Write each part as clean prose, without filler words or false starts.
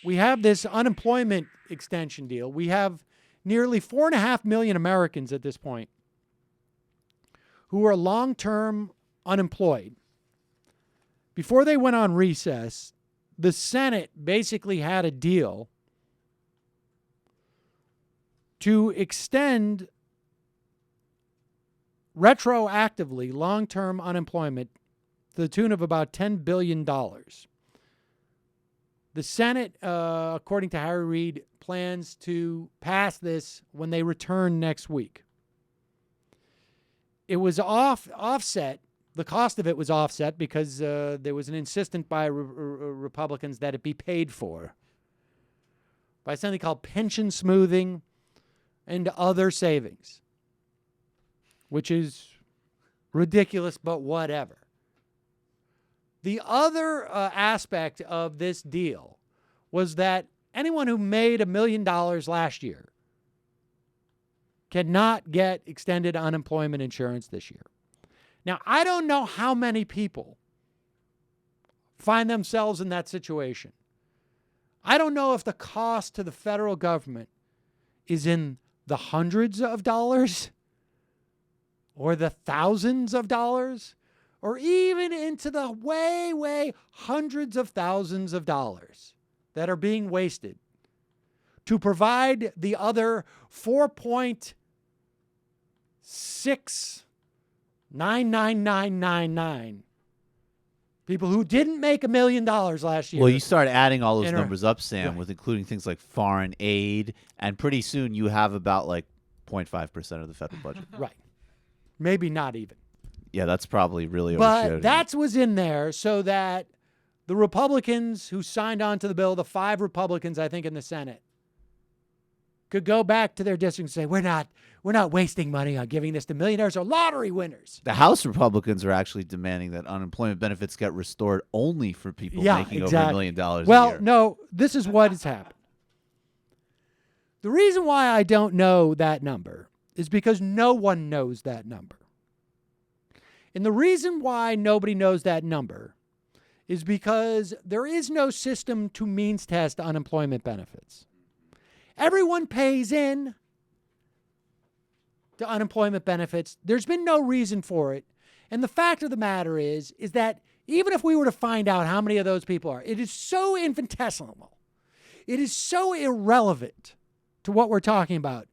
we have this unemployment extension deal. We have nearly 4.5 million Americans at this point who are long-term unemployed. Before they went on recess, the Senate basically had a deal to extend retroactively long-term unemployment to the tune of about $10 billion. The Senate, according to Harry Reid, plans to pass this when they return next week. It was offset. The cost of it was offset because there was an insistence by Republicans that it be paid for by something called pension smoothing and other savings, which is ridiculous, but whatever. The other aspect of this deal was that anyone who made $1 million last year cannot get extended unemployment insurance this year. Now, I don't know how many people find themselves in that situation. I don't know if the cost to the federal government is in the hundreds of dollars or the thousands of dollars or even into the way hundreds of thousands of dollars that are being wasted to provide the other 4.69999 people who didn't make $1 million last year. Well, you start adding all those numbers up, Sam, right, with including things like foreign aid, and pretty soon you have about like 0.5% of the federal budget. Right. Maybe not even. Yeah, that's probably really overshooting. But that was in there so that the Republicans who signed on to the bill, the 5 Republicans, I think, in the Senate, could go back to their districts and say, we're not wasting money on giving this to millionaires or lottery winners. The House Republicans are actually demanding that unemployment benefits get restored only for people making over $1 million a year. Well, no, this is what has happened. The reason why I don't know that number is because no one knows that number. And the reason why nobody knows that number is because there is no system to means test unemployment benefits. Everyone pays in to unemployment benefits. There's been no reason for it. And the fact of the matter is that even if we were to find out how many of those people are, it is so infinitesimal. It is so irrelevant to what we're talking about.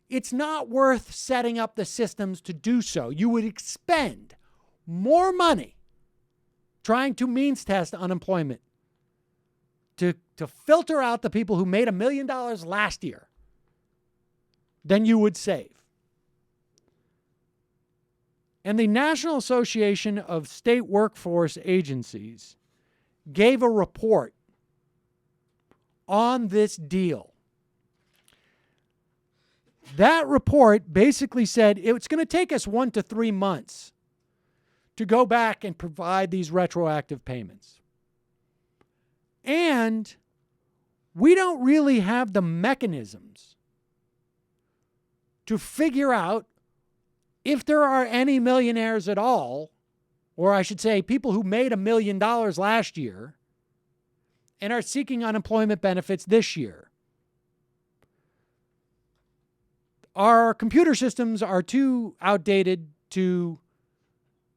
It's not worth setting up the systems to do so. You would expend more money trying to means test unemployment to filter out the people who made $1 million last year than you would save. And the National Association of State Workforce Agencies gave a report on this deal. That report basically said it's going to take us 1 to 3 months to go back and provide these retroactive payments. And we don't really have the mechanisms to figure out if there are any millionaires at all, or I should say people who made $1 million last year and are seeking unemployment benefits this year. Our computer systems are too outdated to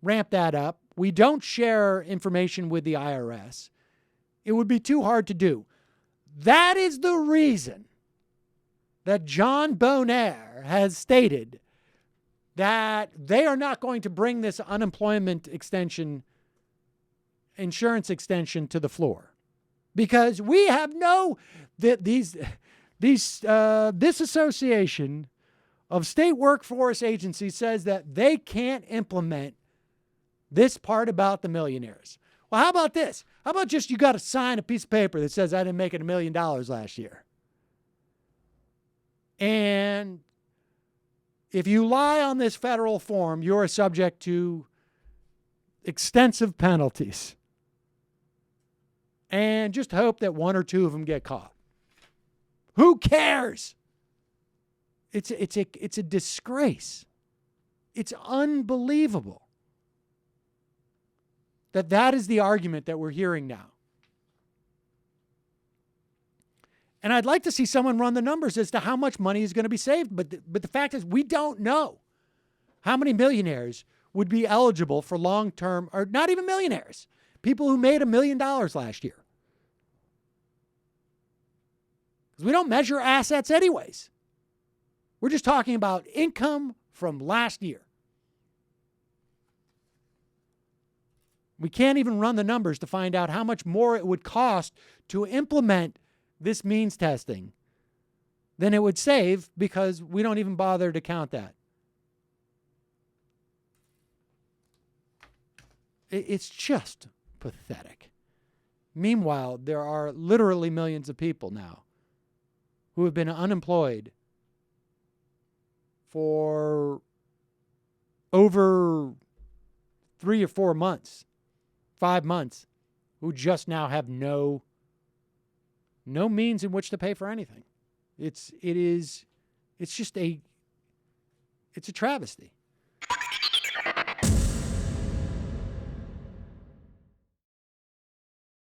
ramp that up. We don't share information with the IRS. It would be too hard to do. That is the reason that John Bonaire has stated that they are not going to bring this unemployment extension, insurance extension to the floor. Because we have this association of state workforce agencies says that they can't implement this part about the millionaires. Well, how about this? How about just you got to sign a piece of paper that says I didn't make it $1 million last year? And if you lie on this federal form, you're subject to extensive penalties. And just hope that 1 or 2 of them get caught. Who cares? It's a disgrace. It's unbelievable that is the argument that we're hearing now. And I'd like to see someone run the numbers as to how much money is going to be saved. But the fact is, we don't know how many millionaires would be eligible for long-term, or not even millionaires, people who made $1 million last year. Because we don't measure assets anyways. We're just talking about income from last year. We can't even run the numbers to find out how much more it would cost to implement this means testing than it would save, because we don't even bother to count that. It's just pathetic. Meanwhile, there are literally millions of people now who have been unemployed for over 3 or 4 months, 5 months, who just now have no means in which to pay for anything. It's a travesty.